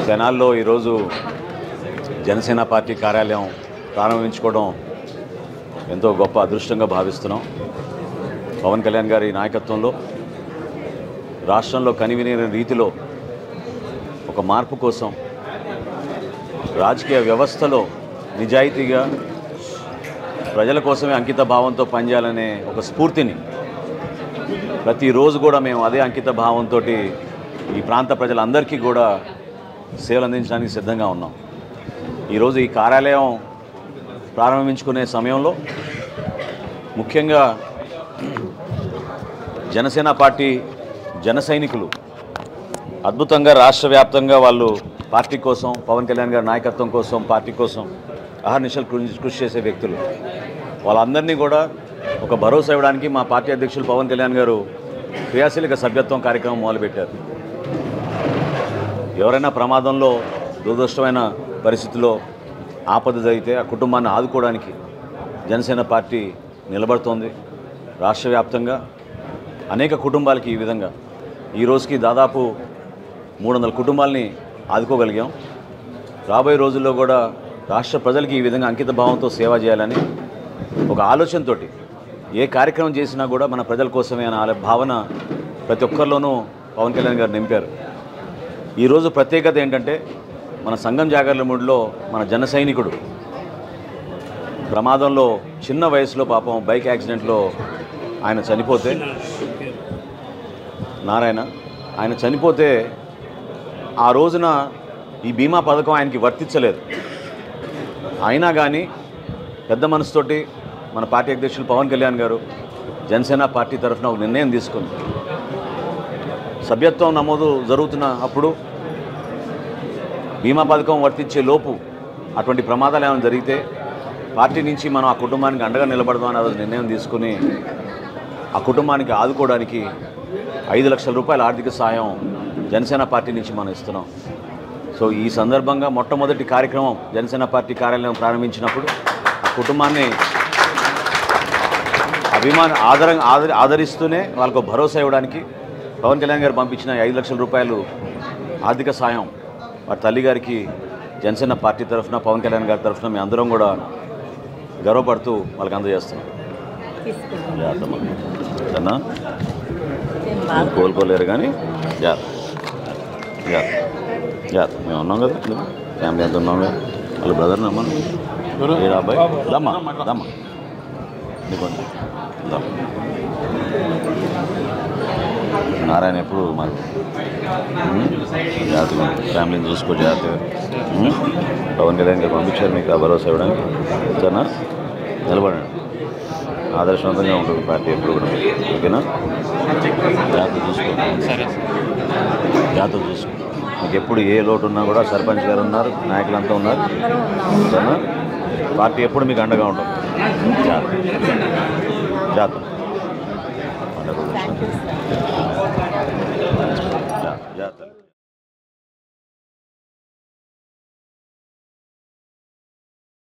తెనాల్లో ఈరోజు జనసేన పార్టీ కార్యాలయం ప్రారంభించుకోవడం ఎంతో గొప్ప అదృష్టంగా భావిస్తున్నాం. పవన్ కళ్యాణ్ గారి నాయకత్వంలో రాష్ట్రంలో కనివిని రీతిలో ఒక మార్పు కోసం రాజకీయ వ్యవస్థలో నిజాయితీగా ప్రజల కోసమే అంకిత భావంతో పనిచేయాలనే ఒక స్ఫూర్తిని ప్రతిరోజు కూడా మేము అదే అంకిత భావంతో ఈ ప్రాంత ప్రజలందరికీ కూడా సేవలు అందించడానికి సిద్ధంగా ఉన్నాం. ఈరోజు ఈ కార్యాలయం ప్రారంభించుకునే సమయంలో ముఖ్యంగా జనసేన పార్టీ జన సైనికులు అద్భుతంగా రాష్ట్ర వ్యాప్తంగా వాళ్ళు పార్టీ కోసం, పవన్ కళ్యాణ్ గారి నాయకత్వం కోసం, పార్టీ కోసం అహర్నిశలు కృషి చేసే వ్యక్తులు. వాళ్ళందరినీ కూడా ఒక భరోసా ఇవ్వడానికి మా పార్టీ అధ్యక్షులు పవన్ కళ్యాణ్ గారు క్రియాశీలక సభ్యత్వం కార్యక్రమం మొదలుపెట్టారు. ఎవరైనా ప్రమాదంలో దురదృష్టమైన పరిస్థితిలో ఆపద జరిగితే ఆ కుటుంబాన్ని ఆదుకోవడానికి జనసేన పార్టీ నిలబడుతోంది. రాష్ట్ర వ్యాప్తంగా అనేక కుటుంబాలకి ఈ విధంగా ఈ రోజుకి దాదాపు 300 కుటుంబాలని ఆదుకోగలిగాం. రాబోయే రోజుల్లో కూడా రాష్ట్ర ప్రజలకి ఈ విధంగా అంకిత భావంతో సేవ చేయాలని ఒక ఆలోచనతో ఏ కార్యక్రమం చేసినా కూడా మన ప్రజల కోసమే అనే భావన ప్రతి ఒక్కరిలోనూ పవన్ కళ్యాణ్ గారు నింపారు. ఈరోజు ప్రత్యేకత ఏంటంటే మన సంఘం జాగర్లమూడిలో మన జన సైనికుడు ప్రమాదంలో చిన్న వయసులో పాపం బైక్ యాక్సిడెంట్లో ఆయన చనిపోతే, నారాయణ ఆయన చనిపోతే ఆ రోజున ఈ బీమా పథకం ఆయనకి వర్తించలేదు. అయినా కానీ పెద్ద మనసుతోటి మన పార్టీ అధ్యక్షులు పవన్ కళ్యాణ్ గారు జనసేన పార్టీ తరఫున ఒక నిర్ణయం తీసుకుంది. సభ్యత్వం నమోదు జరుగుతున్న అప్పుడు బీమా పథకం వర్తించే లోపు అటువంటి ప్రమాదాలు ఏమైనా జరిగితే పార్టీ నుంచి మనం ఆ కుటుంబానికి అండగా నిలబడదామని ఆ రోజు నిర్ణయం తీసుకుని ఆ కుటుంబానికి ఆదుకోవడానికి 5 లక్షల రూపాయల ఆర్థిక సాయం జనసేన పార్టీ నుంచి మనం ఇస్తున్నాం. సో ఈ సందర్భంగా మొట్టమొదటి కార్యక్రమం జనసేన పార్టీ కార్యాలయం ప్రారంభించినప్పుడు ఆ కుటుంబాన్ని ఆదరిస్తూనే వాళ్ళకు భరోసా ఇవ్వడానికి పవన్ కళ్యాణ్ గారు పంపించిన 5 లక్షల రూపాయలు ఆర్థిక సాయం వారి తల్లిగారికి జనసేన పార్టీ తరఫున, పవన్ కళ్యాణ్ గారి తరఫున మేము అందరం కూడా గర్వపడుతూ వాళ్ళకి అందజేస్తున్నాం. సరేనా, కోలుకోలేరు కానీ జాగ్రత్త మేము ఉన్నాం కదా, ఫ్యామిలీ అంతా ఉన్నాం కదా. వాళ్ళ బ్రదర్ని అమ్మ ఏ అబ్బాయి దమ్మా దమ్మా నీకు దమ్మ నారాయణ ఎప్పుడు మరి జాగ్రత్తగా ఫ్యామిలీని చూసుకో, జాగ్రత్తగా. పవన్ కళ్యాణ్ గారు పంపించారు మీకు ఆ భరోసా ఇవ్వడానికి. సరేనా, నిలబడండి. ఆదర్శవంతంగా ఉంటుంది పార్టీ ఎప్పుడు కూడా. ఓకేనా, జాగ్రత్త చూసుకో, జాగ్రత్త చూసుకో. మీకు ఎప్పుడు ఏ లోటు ఉన్నా కూడా సర్పంచ్ గారు ఉన్నారు, నాయకులంతా ఉన్నారు. సరేనా, పార్టీ ఎప్పుడు మీకు అండగా ఉంటుంది. జాగ్రత్త జాగ్రత్త.